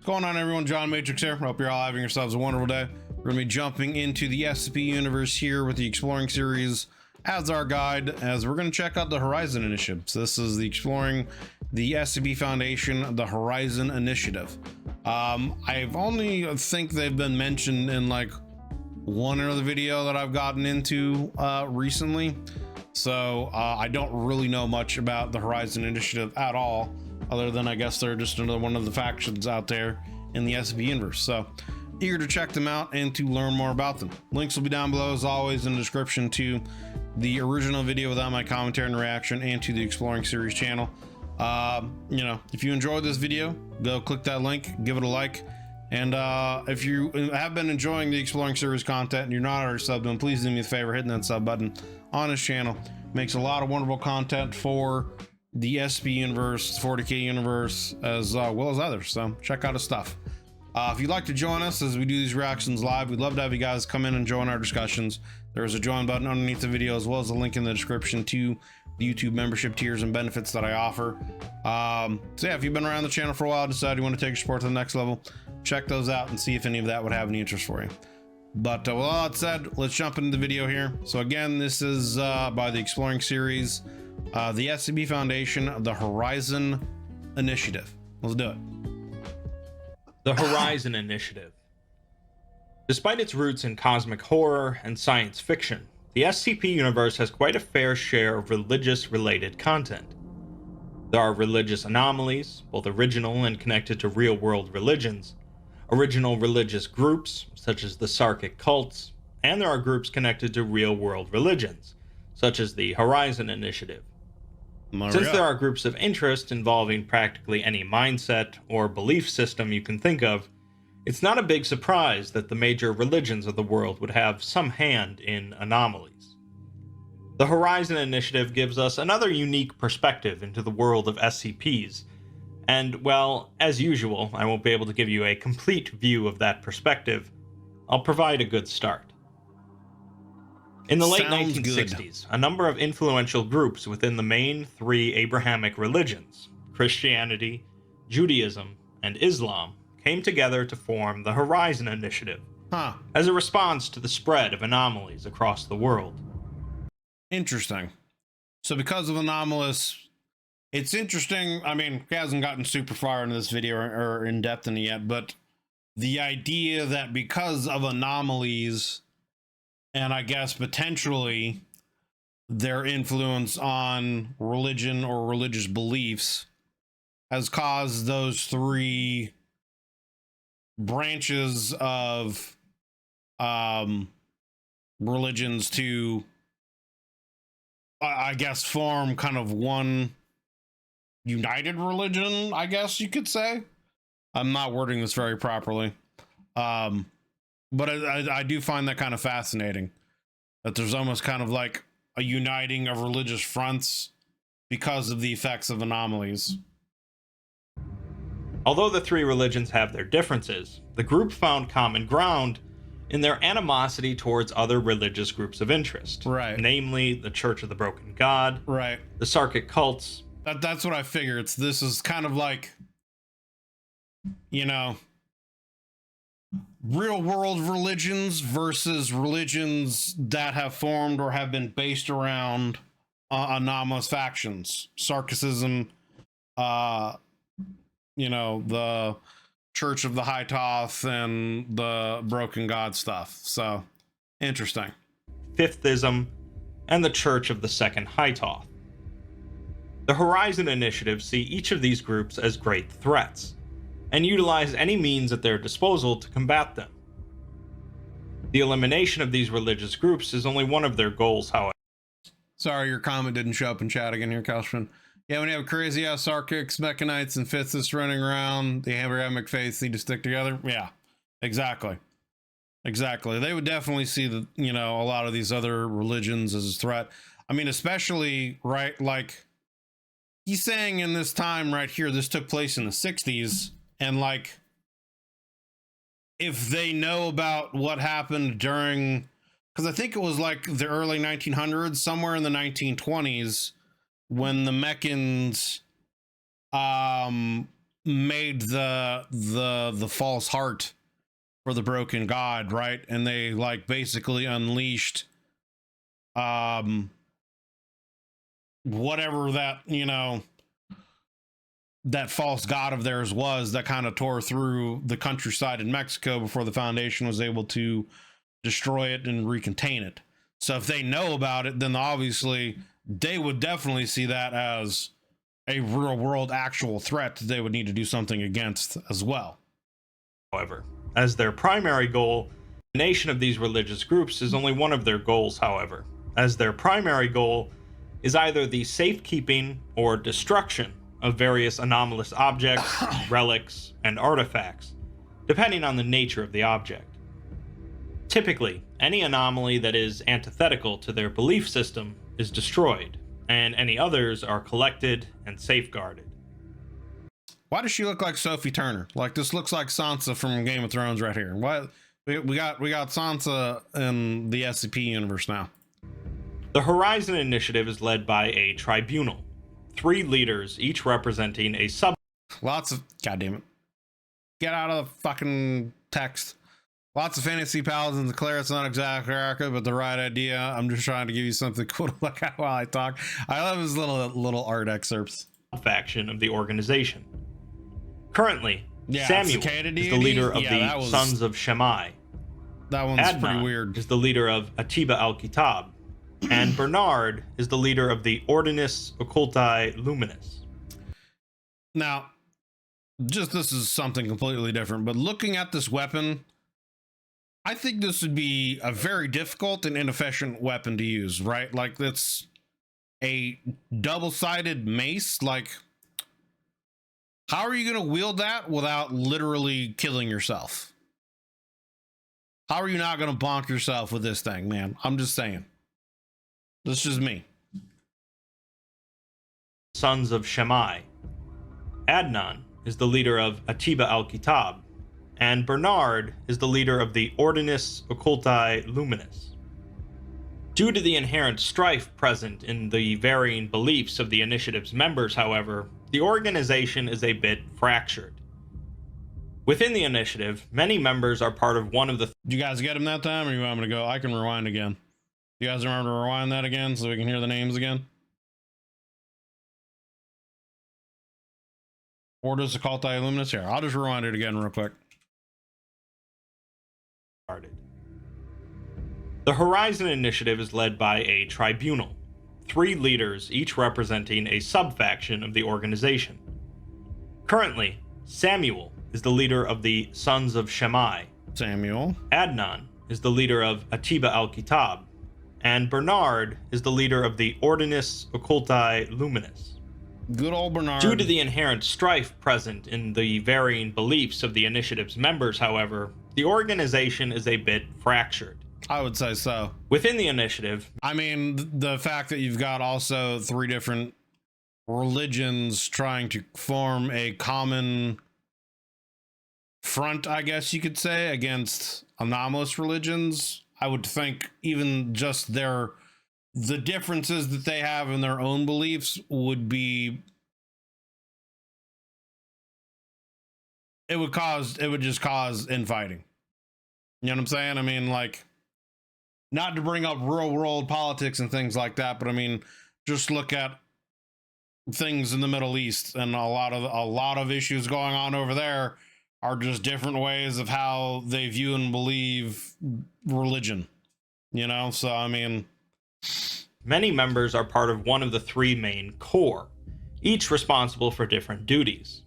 What's going on, everyone? John Matrix here. Hope you're all having yourselves a wonderful day. We're going to be jumping into the SCP universe here with the Exploring series as our guide, as we're going to check out the Horizon Initiative. So this is the Exploring the SCP Foundation, the Horizon Initiative. I've only think they've been mentioned in like one other video that I've gotten into recently. So I don't really know much about the Horizon Initiative at all, other than I guess they're just another one of the factions out there in the SCP universe. So eager to check them out and to learn more about them. Links will be down below as always in the description to the original video without my commentary and reaction, and to the Exploring series channel. You know, if you enjoyed this video, go click that link, give it a like. And if you have been enjoying the Exploring series content and you're not already subbed in, please do me a favor, hitting that sub button on his channel. Makes a lot of wonderful content for the SCP universe, 40K universe, as well as others. So check out his stuff. If you'd like to join us as we do these reactions live, we'd love to have you guys come in and join our discussions. There's a join button underneath the video, as well as a link in the description to the YouTube membership tiers and benefits that I offer. So yeah, if you've been around the channel for a while, decide you want to take your support to the next level, check those out and see if any of that would have any interest for you. But with all that said, let's jump into the video here. So again, this is by the Exploring series, the SCP Foundation, the Horizon Initiative. Let's do it. The Horizon Initiative. Despite its roots in cosmic horror and science fiction, the SCP universe has quite a fair share of religious-related content. There are religious anomalies, both original and connected to real-world religions, original religious groups, such as the Sarkic cults, and there are groups connected to real-world religions, such as the Horizon Initiative. Since there are groups of interest involving practically any mindset or belief system you can think of, it's not a big surprise that the major religions of the world would have some hand in anomalies. The Horizon Initiative gives us another unique perspective into the world of SCPs, and, well, as usual, I won't be able to give you a complete view of that perspective. I'll provide a good start. In the late 1960s, a number of influential groups within the main three Abrahamic religions, Christianity, Judaism, and Islam, came together to form the Horizon Initiative as a response to the spread of anomalies across the world. Interesting. So because of Anomalous, it's interesting. I mean, he hasn't gotten super far into this video or in depth in it yet, but the idea that because of anomalies, and I guess potentially their influence on religion or religious beliefs, has caused those three branches of religions to, I guess, form kind of one united religion, I guess you could say. I'm not wording this very properly. But I do find that kind of fascinating, that there's almost kind of like a uniting of religious fronts because of the effects of anomalies. Although the three religions have their differences, the group found common ground in their animosity towards other religious groups of interest. Right. Namely, the Church of the Broken God, right, the Sarkic cults. That's what I figure. This is kind of like, you know, real world religions versus religions that have formed or have been based around anomalous factions. Sarkicism, you know, the Church of the High Toth and the Broken God stuff. So interesting. Fifthism, and the Church of the Second High Toth. The Horizon Initiative see each of these groups as great threats, and utilize any means at their disposal to combat them. The elimination of these religious groups is only one of their goals, however. Sorry, your comment didn't show up in chat again here, Kaushman. Yeah, when you have crazy ass Sarkics, Mechanites, and Fifths running around, the Abrahamic faiths need to stick together. Yeah, exactly. Exactly. They would definitely see the, you know, a lot of these other religions as a threat. I mean, especially, right, like he's saying in this time right here, this took place in the 60s. And like, if they know about what happened during, because I think it was like the early 1900s, somewhere in the 1920s, when the Meccans made the false heart for the broken god, right? And they like basically unleashed whatever that, you know, that false god of theirs was, that kind of tore through the countryside in Mexico before the Foundation was able to destroy it and recontain it. So if they know about it, then obviously they would definitely see that as a real world actual threat that they would need to do something against as well. However, as their primary goal, the nation of these religious groups is only one of their goals, however, as their primary goal is either the safekeeping or destruction of various anomalous objects, relics, and artifacts, depending on the nature of the object. Typically, any anomaly that is antithetical to their belief system is destroyed, and any others are collected and safeguarded. Why does she look like Sophie Turner? Like, this looks like Sansa from Game of Thrones right here. Why we got Sansa in the SCP universe now. The Horizon Initiative is led by a tribunal, 3 leaders, each representing a sub. Lots of, goddamn it, get out of the fucking text. Lots of fantasy paladins declare it's not exactly accurate, but the right idea. I'm just trying to give you something cool to look at while I talk. I love his little art excerpts. Faction of the organization. Currently, Yeah, Samuel Cicada is the deity? leader of Yeah, the Sons of Shammai. That one's pretty Adnan weird. is the leader of Atiba al-Kitab, and Bernard is the leader of the Ordinus Occulti Luminis. Now, just this is something completely different, but looking at this weapon, I think this would be a very difficult and inefficient weapon to use, right? Like, it's a double-sided mace. Like, how are you going to wield that without literally killing yourself? How are you not going to bonk yourself with this thing, man? I'm just saying. This is just me. Sons of Shammai. Adnan is the leader of Atiba al-Kitab, and Bernard is the leader of the Ordinus Occulti Luminis. Due to the inherent strife present in the varying beliefs of the initiative's members, however, the organization is a bit fractured. Within the initiative, many members are part of one of the... Did you guys get him that time, or you want me to go? I can rewind again. You guys remember to rewind that again so we can hear the names again? Orders Occulti Illuminus? Here, I'll just rewind it again real quick. The Horizon Initiative is led by a tribunal, 3 leaders, each representing a sub-faction of the organization. Currently, Samuel is the leader of the Sons of Shammai. Samuel. Adnan is the leader of Atiba al-Kitab, and Bernard is the leader of the Ordinus Occulti Luminis. Good old Bernard. Due to the inherent strife present in the varying beliefs of the initiative's members, however, the organization is a bit fractured. I would say so. Within the initiative, I mean, the fact that you've got also 3 different religions trying to form a common front, I guess you could say, against anomalous religions, I would think even just the differences that they have in their own beliefs would be, it would just cause infighting. You know what I'm saying? I mean, like, not to bring up real world politics and things like that, but I mean, just look at things in the Middle East, and a lot of issues going on over there are just different ways of how they view and believe religion, you know? So, I mean, many members are part of one of the 3 main corps, each responsible for different duties.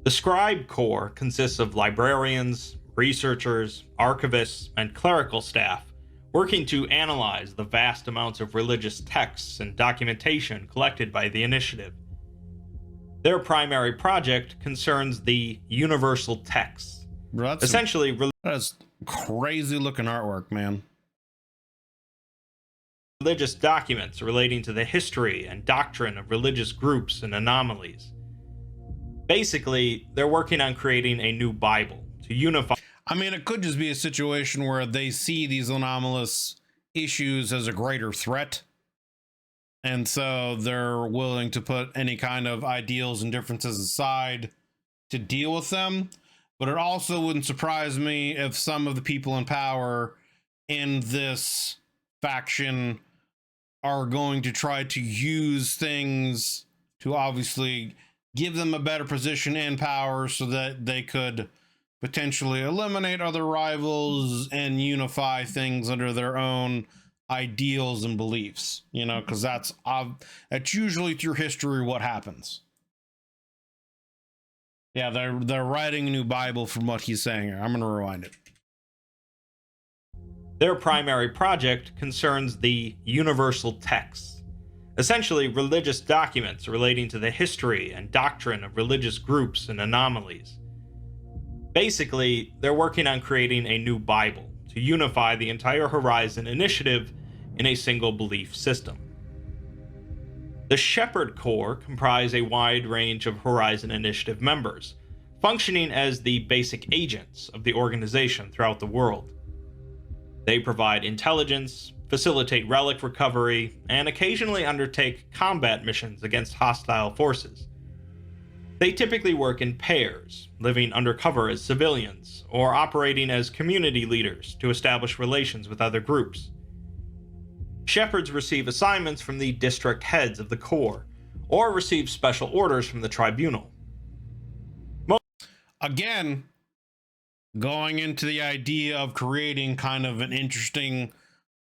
The Scribe Corps consists of librarians, researchers, archivists, and clerical staff working to analyze the vast amounts of religious texts and documentation collected by the initiative. Their primary project concerns the universal texts. bro, that's crazy looking artwork, man. Religious documents relating to the history and doctrine of religious groups and anomalies. Basically, they're working on creating a new Bible to unify. I mean, it could just be a situation where they see these anomalous issues as a greater threat, And so they're willing to put any kind of ideals and differences aside to deal with them. But it also wouldn't surprise me if some of the people in power in this faction are going to try to use things to obviously give them a better position and power so that they could potentially eliminate other rivals and unify things under their own ideals and beliefs, you know, because that's usually through history what happens. Yeah, they're writing a new Bible from what he's saying here. I'm going to rewind it. Their primary project concerns the universal texts, essentially religious documents relating to the history and doctrine of religious groups and anomalies. Basically, they're working on creating a new Bible to unify the entire Horizon Initiative in a single belief system. The Shepherd Corps comprise a wide range of Horizon Initiative members, functioning as the basic agents of the organization throughout the world. They provide intelligence, facilitate relic recovery, and occasionally undertake combat missions against hostile forces. They typically work in pairs, living undercover as civilians, or operating as community leaders to establish relations with other groups. Shepherds receive assignments from the district heads of the Corps, or receive special orders from the Tribunal. Again, going into the idea of creating kind of an interesting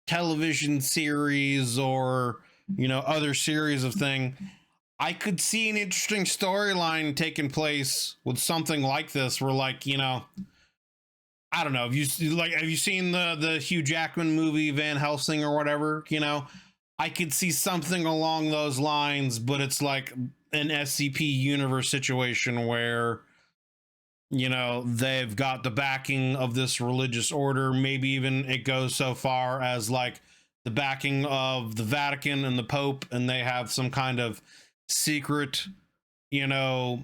television series or, you know, other series of thing, I could see an interesting storyline taking place with something like this where, like, you know, I don't know, have you seen the Hugh Jackman movie Van Helsing or whatever, you know? I could see something along those lines, but it's like an SCP universe situation where, you know, they've got the backing of this religious order. Maybe even it goes so far as like the backing of the Vatican and the Pope, and they have some kind of secret, you know,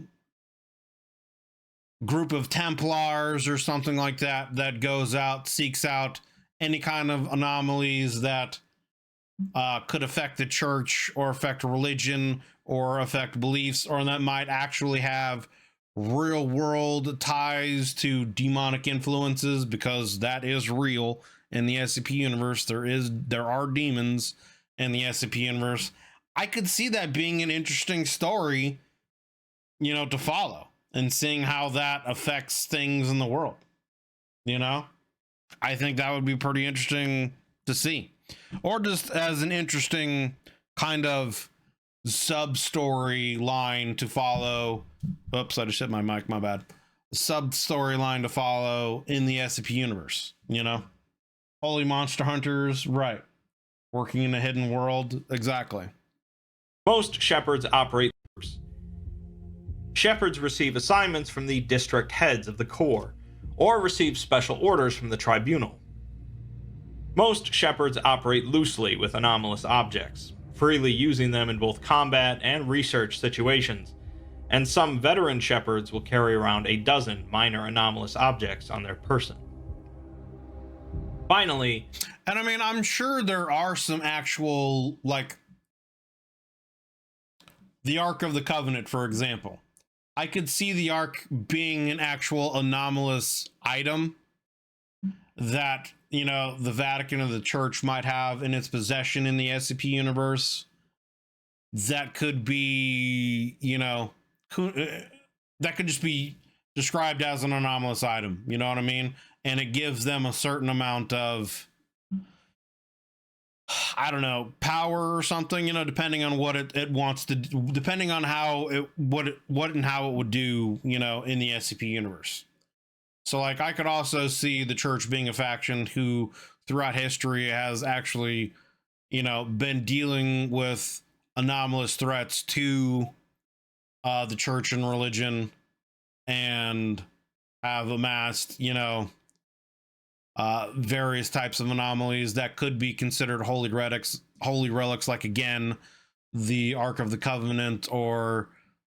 group of Templars or something like that that goes out, seeks out any kind of anomalies that could affect the church or affect religion or affect beliefs, or that might actually have real world ties to demonic influences, because that is real in the SCP universe. There are demons in the SCP universe. I could see that being an interesting story, you know, to follow and seeing how that affects things in the world. You know, I think that would be pretty interesting to see, or just as an interesting kind of sub story line to follow. Oops, I just hit my mic, my bad. Sub storyline to follow in the SCP universe, you know? Holy monster hunters, right. Working in a hidden world, exactly. Most Shepherds operate groups. Shepherds receive assignments from the district heads of the Corps, or receive special orders from the Tribunal. Most Shepherds operate loosely with anomalous objects, freely using them in both combat and research situations, and some veteran Shepherds will carry around a dozen minor anomalous objects on their person. Finally, and I mean, I'm sure there are some actual, like, the Ark of the Covenant, for example. I could see the Ark being an actual anomalous item that, you know, the Vatican or the Church might have in its possession in the SCP universe. That could be, you know, that could just be described as an anomalous item, you know what I mean? And it gives them a certain amount of, I don't know, power or something, you know, depending on what it wants to, depending on how it, what and how it would do, you know, in the SCP universe. So, like, I could also see the Church being a faction who throughout history has actually, you know, been dealing with anomalous threats to the church and religion, and have amassed, you know, various types of anomalies that could be considered holy relics, like, again, the Ark of the Covenant, or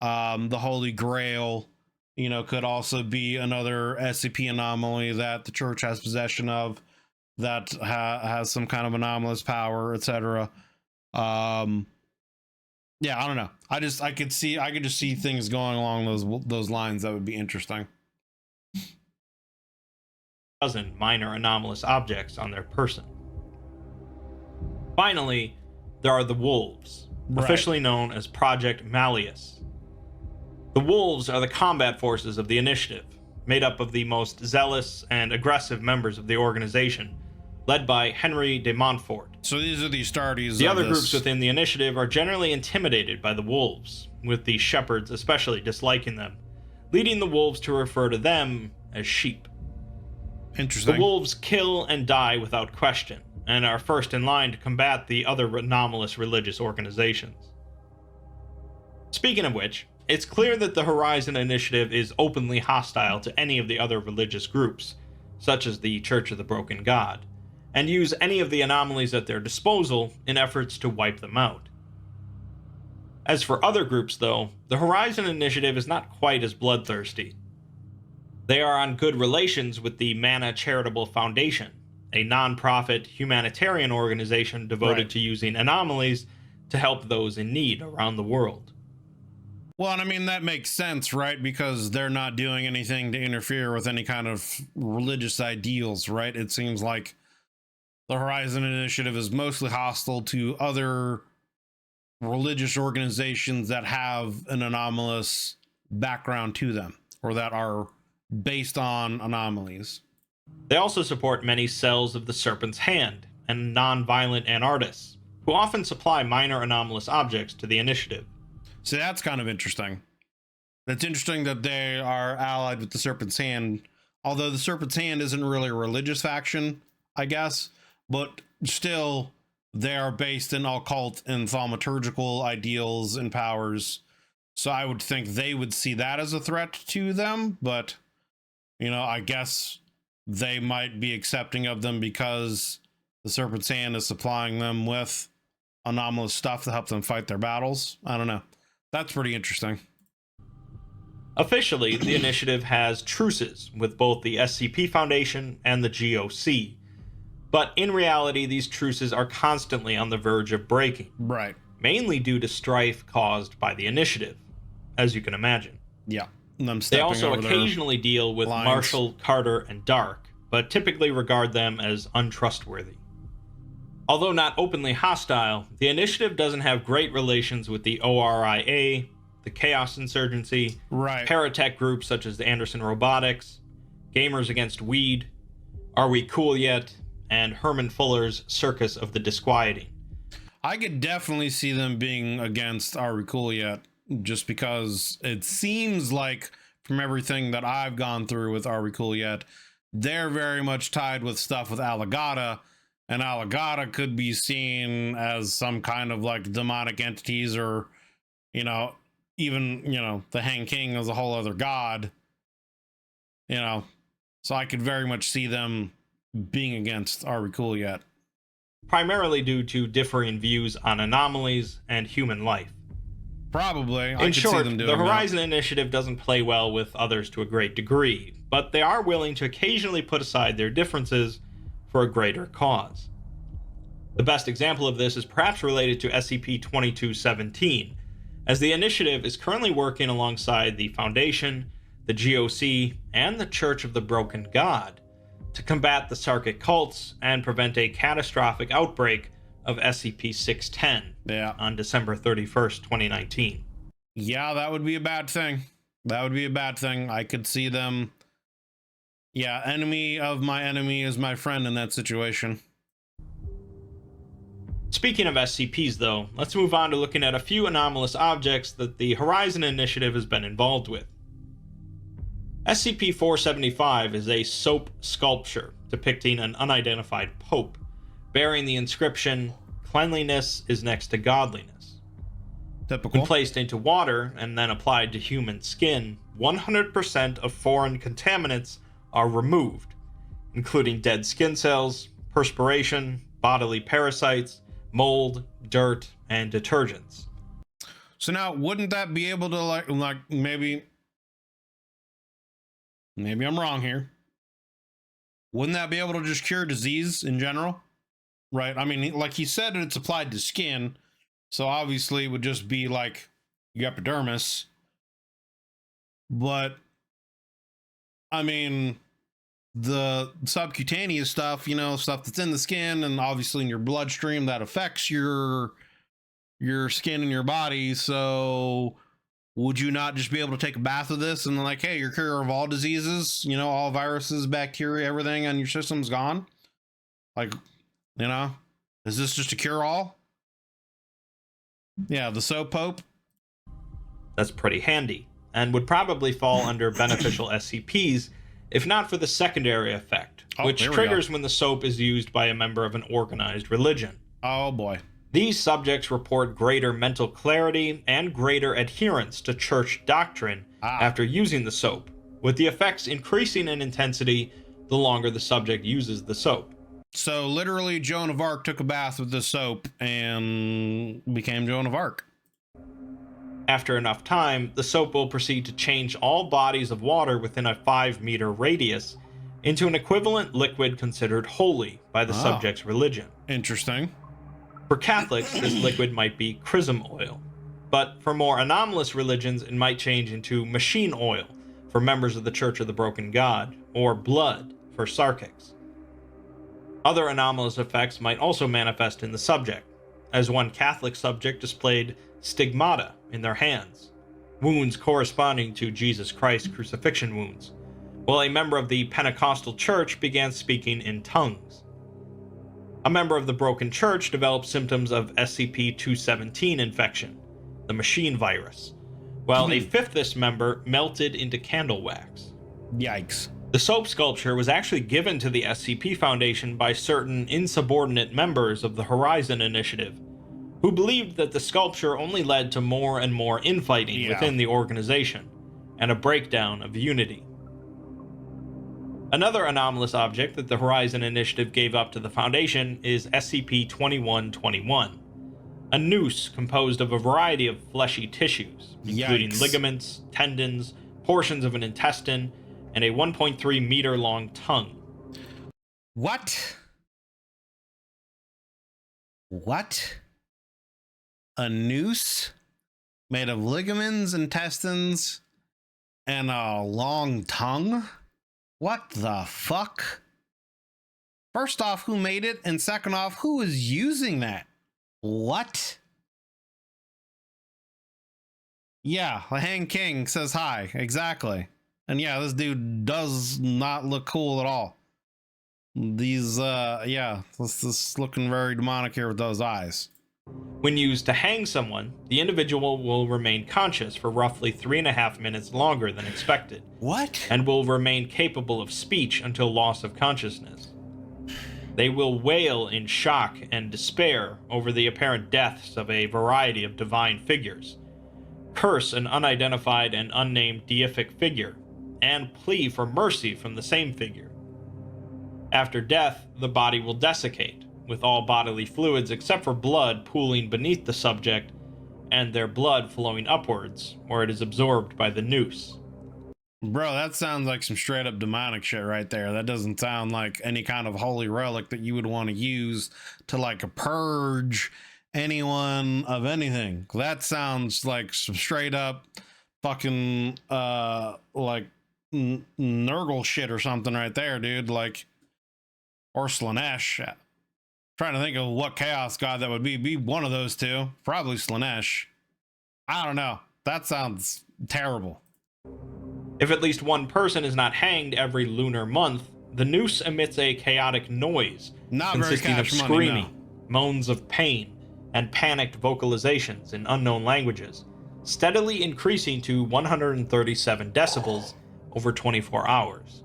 the Holy Grail, you know, could also be another SCP anomaly that the church has possession of, that has some kind of anomalous power, etc. Yeah, I don't know. I could just see things going along those lines that would be interesting. Dozen minor anomalous objects on their person. Finally, there are the Wolves, Right. officially known as Project Malleus. The Wolves are the combat forces of the Initiative, made up of the most zealous and aggressive members of the organization, led by Henry de Montfort. So these are the Astartes. The other groups within the Initiative are generally intimidated by the Wolves, with the Shepherds especially disliking them, leading the Wolves to refer to them as sheep. Interesting. The Wolves kill and die without question, and are first in line to combat the other anomalous religious organizations. Speaking of which, it's clear that the Horizon Initiative is openly hostile to any of the other religious groups, such as the Church of the Broken God, and use any of the anomalies at their disposal in efforts to wipe them out. As for other groups, though, the Horizon Initiative is not quite as bloodthirsty. They are on good relations with the Mana Charitable Foundation, a non-profit humanitarian organization devoted to using anomalies to help those in need around the world. Well, and I mean, that makes sense, right? Because they're not doing anything to interfere with any kind of religious ideals, right? It seems like the Horizon Initiative is mostly hostile to other religious organizations that have an anomalous background to them, or that are based on anomalies. They also support many cells of the Serpent's Hand and non-violent anarchists, who often supply minor anomalous objects to the Initiative. So that's kind of interesting. It's interesting that they are allied with the Serpent's Hand, although the Serpent's Hand isn't really a religious faction, I guess, but still they are based in occult and thaumaturgical ideals and powers. So I would think they would see that as a threat to them, but I guess they might be accepting of them because the Serpent's Hand is supplying them with anomalous stuff to help them fight their battles. I don't know. That's pretty interesting. Officially, the Initiative has truces with both the SCP Foundation and the GOC, but in reality, these truces are constantly on the verge of breaking. Right. Mainly due to strife caused by the Initiative, as you can imagine. Yeah. They also occasionally deal with Marshall, Carter, and Dark, but typically regard them as untrustworthy. Although not openly hostile, the Initiative doesn't have great relations with the ORIA, the Chaos Insurgency, paratech groups such as the Anderson Robotics, Gamers Against Weed, Are We Cool Yet, and Herman Fuller's Circus of the Disquieting. I could definitely see them being against Are We Cool Yet, just because it seems like from everything that I've gone through with Are We Cool Yet, they're very much tied with stuff with Alagata, and Alagata could be seen as some kind of like demonic entities, or even the Hang King as a whole other god, so I could very much see them being against Are We Cool Yet, primarily due to differing views on anomalies and human life. Probably. In short, the Horizon Initiative doesn't play well with others to a great degree, but they are willing to occasionally put aside their differences for a greater cause. The best example of this is perhaps related to SCP-2217, as the Initiative is currently working alongside the Foundation, the GOC, and the Church of the Broken God to combat the Sarkic cults and prevent a catastrophic outbreak of SCP-610 on December 31st, 2019. Yeah, that would be a bad thing. That would be a bad thing. I could see them. Yeah, enemy of my enemy is my friend in that situation. Speaking of SCPs, though, let's move on to looking at a few anomalous objects that the Horizon Initiative has been involved with. SCP-475 is a soap sculpture depicting an unidentified pope, bearing the inscription, "Cleanliness is next to godliness." Typical. When placed into water and then applied to human skin, 100% of foreign contaminants are removed, including dead skin cells, perspiration, bodily parasites, mold, dirt, and detergents. So now, wouldn't that be able to like maybe I'm wrong here. Wouldn't that be able to just cure disease in general? Right? I mean, like he said, it's applied to skin, So obviously it would just be like your epidermis. But I mean, the subcutaneous stuff, stuff that's in the skin and obviously in your bloodstream that affects your skin and your body. So would you not just be able to take a bath of this and like, hey, you're cure of all diseases, all viruses, bacteria, everything on your system's gone? Like, is this just a cure all? Yeah, the soap pope. That's pretty handy, and would probably fall under beneficial SCPs if not for the secondary effect, which triggers when the soap is used by a member of an organized religion. Oh boy. These subjects report greater mental clarity and greater adherence to church doctrine after using the soap, with the effects increasing in intensity the longer the subject uses the soap. So literally Joan of Arc took a bath with this soap and became Joan of Arc. After enough time, the soap will proceed to change all bodies of water within a 5-meter radius into an equivalent liquid considered holy by the subject's religion. Interesting. For Catholics, this liquid might be chrism oil, but for more anomalous religions, it might change into machine oil for members of the Church of the Broken God, or blood for Sarkics. Other anomalous effects might also manifest in the subject, as one Catholic subject displayed stigmata in their hands, wounds corresponding to Jesus Christ's crucifixion wounds, while a member of the Pentecostal Church began speaking in tongues. A member of the Broken Church developed symptoms of SCP-217 infection, the machine virus, while a fifth member melted into candle wax. Yikes. The soap sculpture was actually given to the SCP Foundation by certain insubordinate members of the Horizon Initiative, who believed that the sculpture only led to more and more infighting within the organization, and a breakdown of unity. Another anomalous object that the Horizon Initiative gave up to the Foundation is SCP-2121, a noose composed of a variety of fleshy tissues, including ligaments, tendons, portions of an intestine, and a 1.3 meter long tongue. What? What? A noose made of ligaments, intestines, and a long tongue? What the fuck? First off, who made it? And second off, who is using that? What? Yeah, the Hang King says hi. Exactly. And yeah, this dude does not look cool at all. These, this is looking very demonic here with those eyes. When used to hang someone, the individual will remain conscious for roughly 3.5 minutes longer than expected. What? And will remain capable of speech until loss of consciousness. They will wail in shock and despair over the apparent deaths of a variety of divine figures, curse an unidentified and unnamed deific figure, and plea for mercy from the same figure. After death, the body will desiccate, with all bodily fluids except for blood pooling beneath the subject, and their blood flowing upwards, where it is absorbed by the noose. Bro, that sounds like some straight up demonic shit right there. That doesn't sound like any kind of holy relic that you would want to use to like purge anyone of anything. That sounds like some straight up fucking like Nurgle shit or something right there, dude. Like, or Slanesh. Trying to think of what chaos god that would be one of those two. Probably Slanesh. I don't know. That sounds terrible. If at least one person is not hanged every lunar month, the noose emits a chaotic noise consisting of screaming, moans of pain, and panicked vocalizations in unknown languages, steadily increasing to 137 decibels over 24 hours.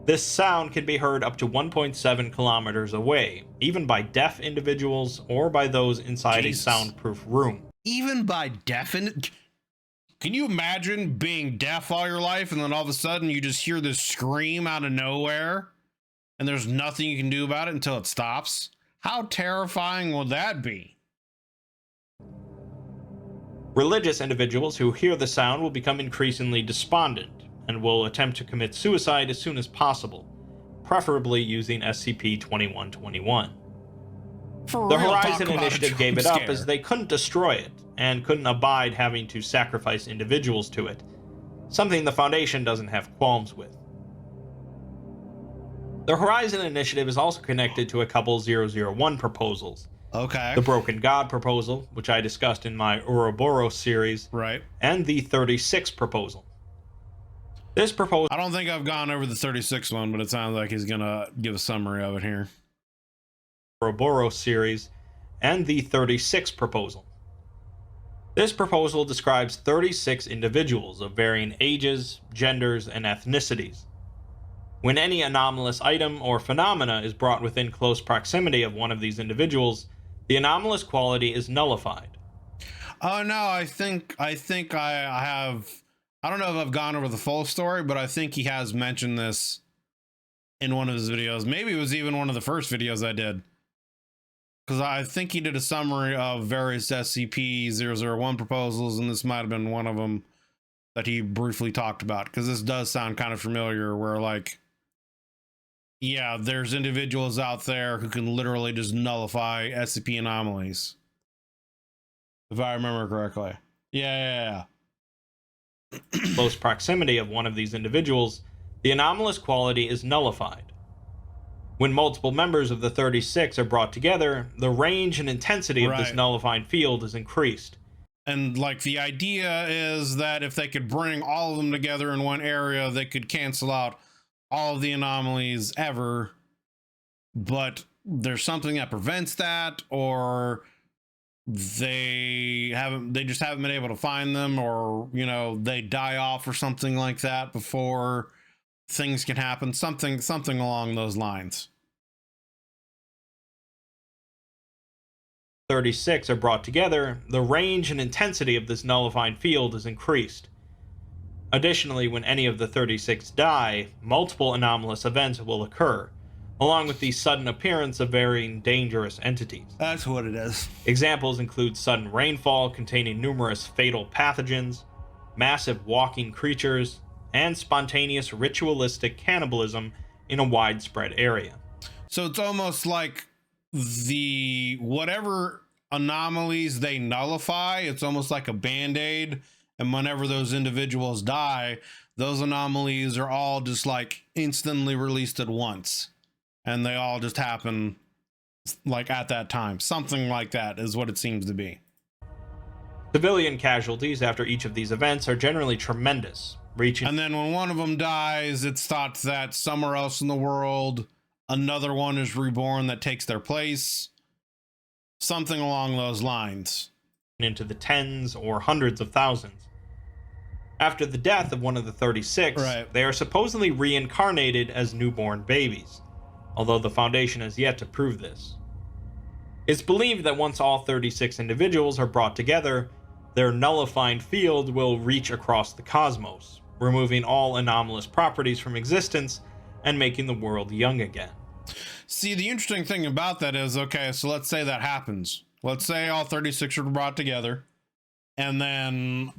This sound can be heard up to 1.7 kilometers away, even by deaf individuals or by those inside a soundproof room. Even by deaf? Can you imagine being deaf all your life and then all of a sudden you just hear this scream out of nowhere and there's nothing you can do about it until it stops? How terrifying will that be? Religious individuals who hear the sound will become increasingly despondent and will attempt to commit suicide as soon as possible, preferably using SCP-2121. For The real, talk Horizon about a Initiative jump gave it up scare. as they couldn't destroy it, and couldn't abide having to sacrifice individuals to it, something the Foundation doesn't have qualms with. The Horizon Initiative is also connected to a couple 001 proposals. Okay. The Broken God proposal, which I discussed in my Ouroboros series, Right. and the 36 proposal. This proposal... I don't think I've gone over the 36 one, but it sounds like he's gonna give a summary of it here. Ouroboros series, and the 36 proposal. This proposal describes 36 individuals of varying ages, genders, and ethnicities. When any anomalous item or phenomena is brought within close proximity of one of these individuals, the anomalous quality is nullified. Oh no, I think I have. I don't know if I've gone over the full story, but I think he has mentioned this in one of his videos. Maybe it was even one of the first videos I did, because I think he did a summary of various SCP-001 proposals, and this might have been one of them that he briefly talked about, because this does sound kind of familiar, where like, yeah, there's individuals out there who can literally just nullify SCP anomalies, if I remember correctly. Yeah. Close proximity of one of these individuals, the anomalous quality is nullified. When multiple members of the 36 are brought together, the range and intensity of this nullifying field is increased. And like the idea is that if they could bring all of them together in one area, they could cancel out all of the anomalies ever. But there's something that prevents that, or they just haven't been able to find them, or you know, they die off or something like that before things can happen, something along those lines. 36 are brought together, the range and intensity of this nullifying field is increased. Additionally, when any of the 36 die, multiple anomalous events will occur, along with the sudden appearance of varying dangerous entities. That's what it is. Examples include sudden rainfall containing numerous fatal pathogens, massive walking creatures, and spontaneous ritualistic cannibalism in a widespread area. So it's almost like the whatever anomalies they nullify, it's almost like a band-aid, and whenever those individuals die, those anomalies are all just like instantly released at once, and they all just happen like at that time. Something like that is what it seems to be. Civilian casualties after each of these events are generally tremendous, reaching... And then when one of them dies, it's thought that somewhere else in the world another one is reborn that takes their place. Something along those lines. Into the tens or hundreds of thousands. After the death of one of the 36, they are supposedly reincarnated as newborn babies, although the Foundation has yet to prove this. It's believed that once all 36 individuals are brought together, their nullifying field will reach across the cosmos, removing all anomalous properties from existence and making the world young again. See, the interesting thing about that is, okay, so let's say that happens. Let's say all 36 are brought together, and then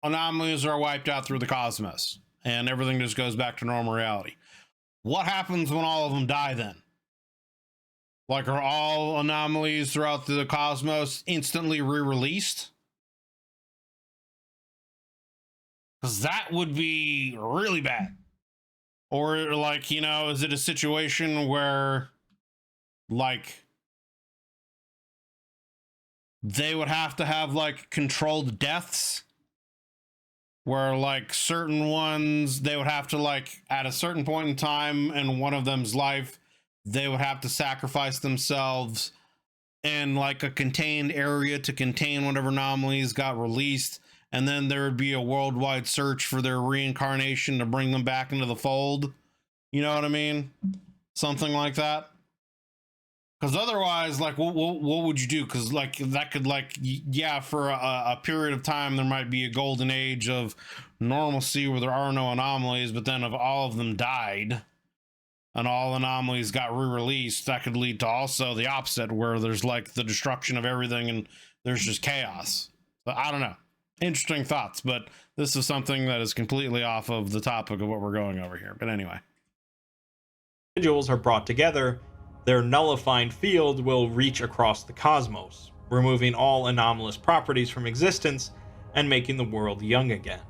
anomalies are wiped out through the cosmos, and everything just goes back to normal reality. What happens when all of them die then? Like, are all anomalies throughout the cosmos instantly re-released? Because that would be really bad. Or, like, you know, is it a situation where, like, they would have to have, like, controlled deaths? Where, like, certain ones, they would have to, like, at a certain point in time in one of them's life, they would have to sacrifice themselves in, like, a contained area to contain whatever anomalies got released. And then there would be a worldwide search for their reincarnation to bring them back into the fold. You know what I mean? Something like that. Because otherwise, like, what would you do? Because, like, that could, like, yeah, for a period of time, there might be a golden age of normalcy where there are no anomalies. But then if all of them died and all anomalies got re-released, that could lead to also the opposite, where there's, like, the destruction of everything and there's just chaos. But I don't know. Interesting thoughts, but this is something that is completely off of the topic of what we're going over here. But anyway. Individuals are brought together, their nullifying field will reach across the cosmos, removing all anomalous properties from existence and making the world young again.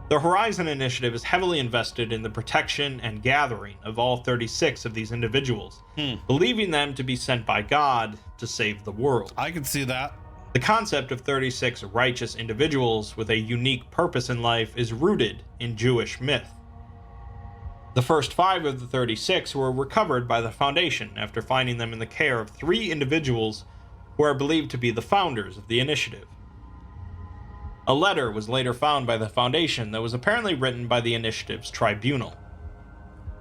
The Horizon Initiative is heavily invested in the protection and gathering of all 36 of these individuals, believing them to be sent by God to save the world. I can see that. The concept of 36 righteous individuals with a unique purpose in life is rooted in Jewish myth. The first 5 of the 36 were recovered by the Foundation after finding them in the care of 3 individuals who are believed to be the founders of the initiative. A letter was later found by the Foundation that was apparently written by the initiative's tribunal.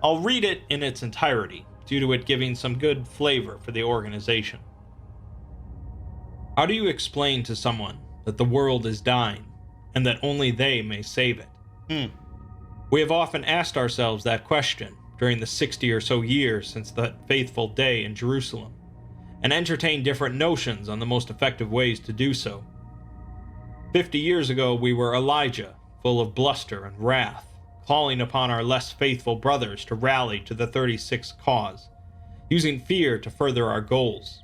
I'll read it in its entirety, due to it giving some good flavor for the organization. How do you explain to someone that the world is dying, and that only they may save it? We have often asked ourselves that question during the 60 or so years since that fateful day in Jerusalem, and entertained different notions on the most effective ways to do so. 50 years ago, we were Elijah, full of bluster and wrath, calling upon our less faithful brothers to rally to the 36 cause, using fear to further our goals.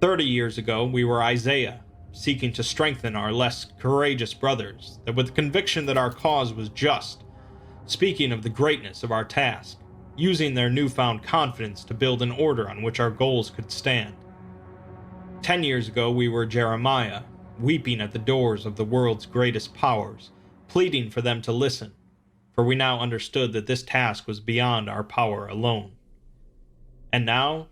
30 years ago, we were Isaiah, seeking to strengthen our less courageous brothers, that with the conviction that our cause was just, speaking of the greatness of our task, using their newfound confidence to build an order on which our goals could stand. 10 years ago, we were Jeremiah, weeping at the doors of the world's greatest powers, pleading for them to listen, for we now understood that this task was beyond our power alone. And now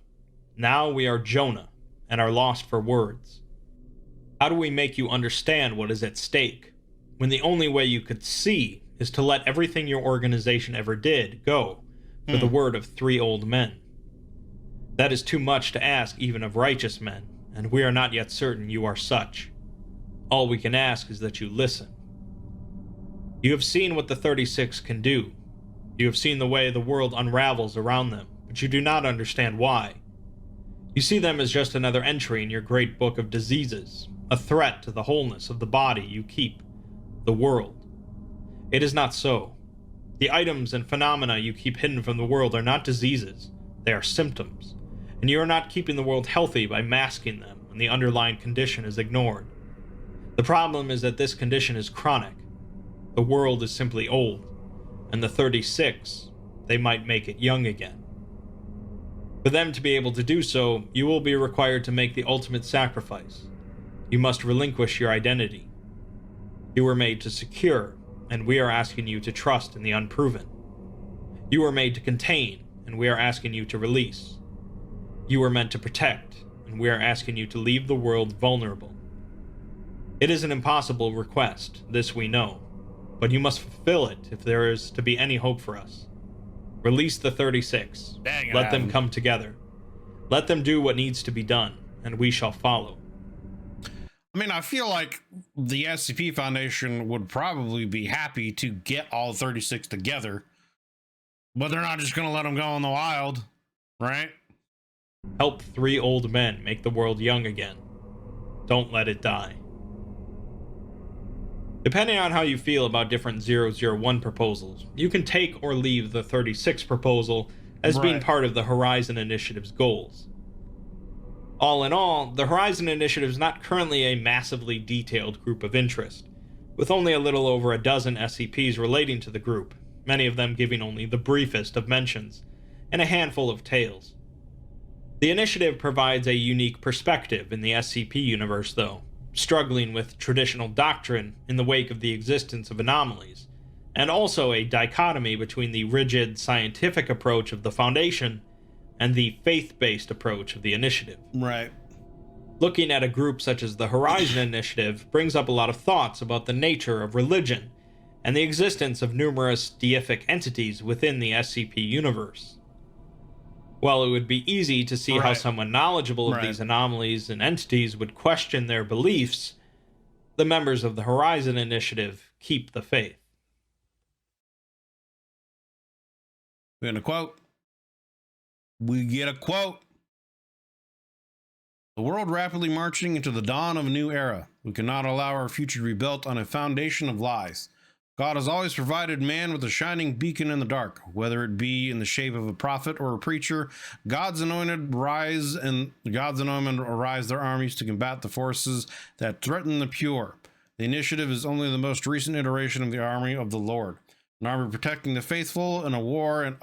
we are Jonah, and are lost for words. How do we make you understand what is at stake, when the only way you could see is to let everything your organization ever did go for the word of 3 old men? That is too much to ask even of righteous men, and we are not yet certain you are such. All we can ask is that you listen. You have seen what the 36 can do. You have seen the way the world unravels around them, but you do not understand why. You see them as just another entry in your great book of diseases, a threat to the wholeness of the body you keep, the world. It is not so. The items and phenomena you keep hidden from the world are not diseases, they are symptoms, and you are not keeping the world healthy by masking them when the underlying condition is ignored. The problem is that this condition is chronic. The world is simply old, and the 36, they might make it young again. For them to be able to do so, you will be required to make the ultimate sacrifice. You must relinquish your identity. You were made to secure, and we are asking you to trust in the unproven. You were made to contain, and we are asking you to release. You were meant to protect, and we are asking you to leave the world vulnerable. It is an impossible request, this we know, but you must fulfill it if there is to be any hope for us. Release the 36. Let them come together. Let them do what needs to be done, and we shall follow. I mean, I feel like the SCP Foundation would probably be happy to get all 36 together, but they're not just going to let them go in the wild, right? Help 3 old men make the world young again. Don't let it die. Depending on how you feel about different 001 proposals, you can take or leave the 36 proposal as being part of the Horizon Initiative's goals. All in all, the Horizon Initiative is not currently a massively detailed group of interest, with only a little over a dozen SCPs relating to the group, many of them giving only the briefest of mentions, and a handful of tales. The initiative provides a unique perspective in the SCP universe, though, struggling with traditional doctrine in the wake of the existence of anomalies, and also a dichotomy between the rigid scientific approach of the Foundation and the faith-based approach of the initiative. Right. Looking at a group such as the Horizon Initiative brings up a lot of thoughts about the nature of religion and the existence of numerous deific entities within the SCP universe. While it would be easy to see how someone knowledgeable of these anomalies and entities would question their beliefs, the members of the Horizon Initiative keep the faith. We get a quote. We get a quote. The world rapidly marching into the dawn of a new era. We cannot allow our future to be built on a foundation of lies. God has always provided man with a shining beacon in the dark, whether it be in the shape of a prophet or a preacher. God's anointed arise their armies to combat the forces that threaten the pure. The initiative is only the most recent iteration of the army of the Lord, an army protecting the faithful in a war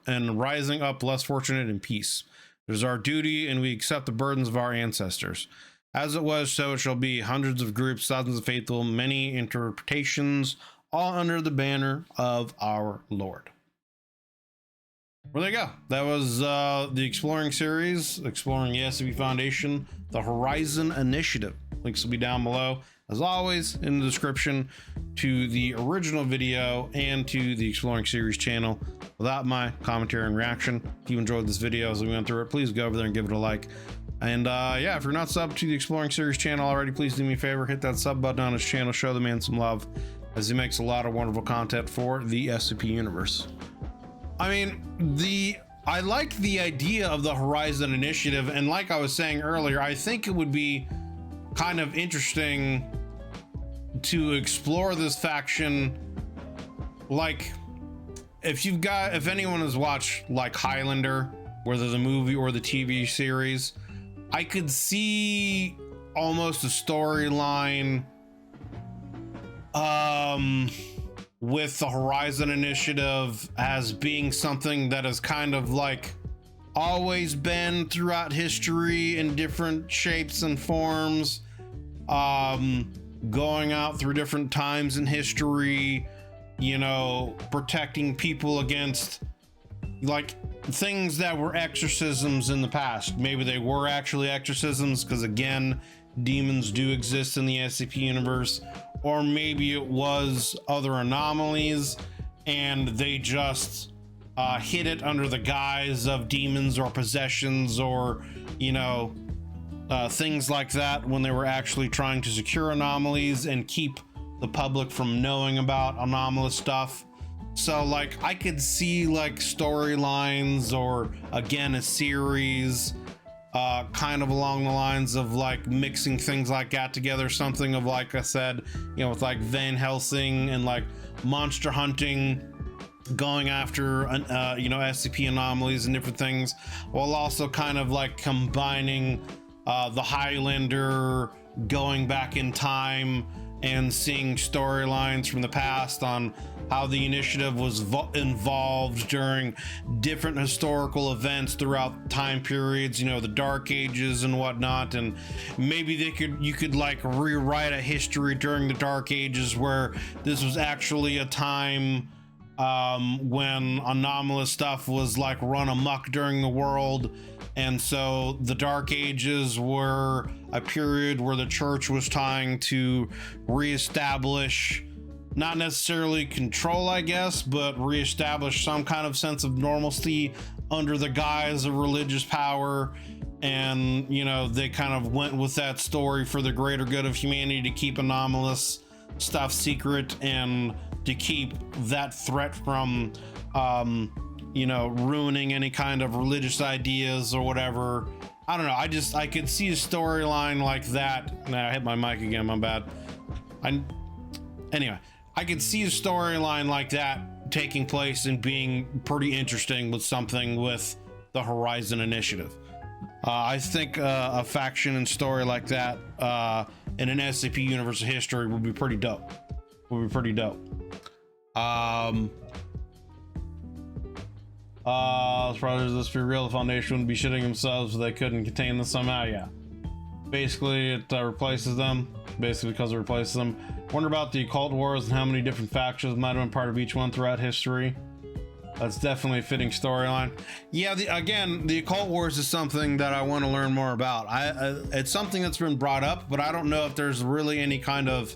and rising up less fortunate in peace. It is our duty, and we accept the burdens of our ancestors. As it was, so it shall be. Hundreds of groups, thousands of faithful, many interpretations, all under the banner of our Lord. Well, there you go. That was the Exploring series, exploring the SCP Foundation, the Horizon Initiative. Links will be down below, as always, in the description to the original video and to the Exploring series channel. Without my commentary and reaction, if you enjoyed this video as we went through it, please go over there and give it a like. And yeah, if you're not subbed to the Exploring series channel already, please do me a favor, hit that sub button on his channel, show the man some love, as he makes a lot of wonderful content for the SCP universe. I mean, I like the idea of the Horizon Initiative, and like I was saying earlier, I think it would be kind of interesting to explore this faction. Like, if anyone has watched like Highlander, whether the movie or the TV series, I could see almost a storyline with the Horizon Initiative as being something that has kind of like always been throughout history in different shapes and forms, going out through different times in history, you know, protecting people against like things that were exorcisms in the past. Maybe they were actually exorcisms, because again, demons do exist in the SCP universe, or maybe it was other anomalies and they just hid it under the guise of demons or possessions, or you know, things like that, when they were actually trying to secure anomalies and keep the public from knowing about anomalous stuff. So like I could see like storylines, or again a series kind of along the lines of like mixing things like that together, something of, like I said, you know, with like Van Helsing and like monster hunting, going after you know, SCP anomalies and different things, while also kind of like combining the Highlander, going back in time and seeing storylines from the past on how the initiative was involved during different historical events throughout time periods, you know, the Dark Ages and whatnot. And maybe you could like rewrite a history during the Dark Ages where this was actually a time when anomalous stuff was like run amok during the world. And so the Dark Ages were a period where the church was trying to reestablish, not necessarily control, I guess, but reestablish some kind of sense of normalcy under the guise of religious power. And, you know, they kind of went with that story for the greater good of humanity, to keep anomalous stuff secret and to keep that threat from, you know, ruining any kind of religious ideas or whatever. I don't know. I could see a storyline like that. Nah, I hit my mic again, my bad. Anyway, I could see a storyline like that taking place and being pretty interesting with something with the Horizon Initiative. I think a faction and story like that in an SCP universe of history would be pretty dope. Brothers, this be real. The Foundation would be shitting themselves if they couldn't contain them somehow. Yeah, basically it replaces them, basically because it replaces them. Wonder about the occult wars and how many different factions might have been part of each one throughout history. That's definitely a fitting storyline. Yeah, the occult wars is something that I want to learn more about. It's something that's been brought up, but I don't know if there's really any kind of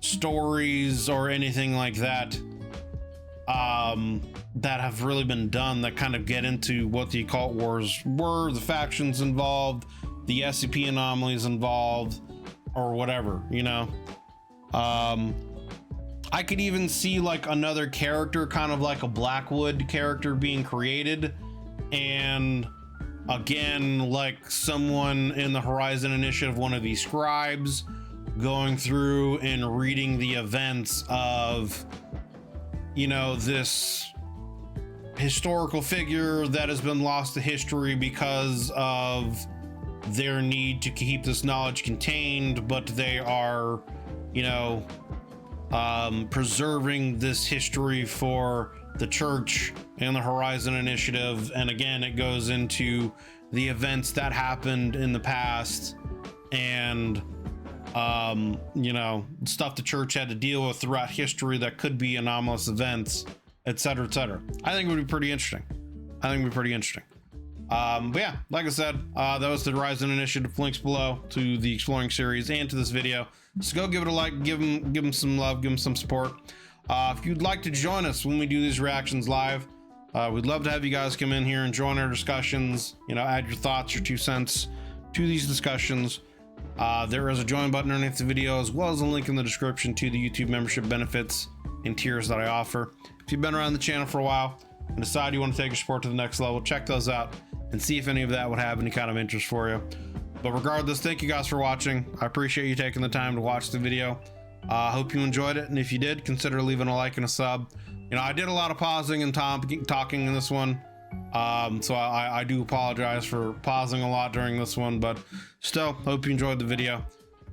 stories or anything like that that have really been done that kind of get into what the occult wars were, the factions involved, the SCP anomalies involved, or whatever, you know. I could even see like another character, kind of like a Blackwood character, being created, and again, like someone in the Horizon Initiative, one of these scribes, going through and reading the events of, you know, this historical figure that has been lost to history because of their need to keep this knowledge contained, but they are, you know, preserving this history for the church and the Horizon Initiative. And again, it goes into the events that happened in the past and you know, stuff the church had to deal with throughout history that could be anomalous events, etc., etc. I think it would be pretty interesting. But yeah, like I said, that was the Horizon Initiative. Links below to the Exploring series and to this video. So go give it a like, give them some love, give them some support. If you'd like to join us when we do these reactions live, we'd love to have you guys come in here and join our discussions. You know, add your thoughts, your 2 cents to these discussions. There is a join button underneath the video, as well as a link in the description to the YouTube membership benefits and tiers that I offer. If you've been around the channel for a while and decide you want to take your support to the next level, check those out and see if any of that would have any kind of interest for you. But regardless, thank you guys for watching. I appreciate you taking the time to watch the video. I hope you enjoyed it, and if you did, consider leaving a like and a sub. You know, I did a lot of pausing and talking in this one, so I do apologize for pausing a lot during this one, but still, hope you enjoyed the video.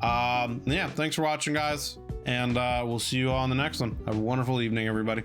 Yeah, thanks for watching, guys, and we'll see you all on the next one. Have a wonderful evening, everybody.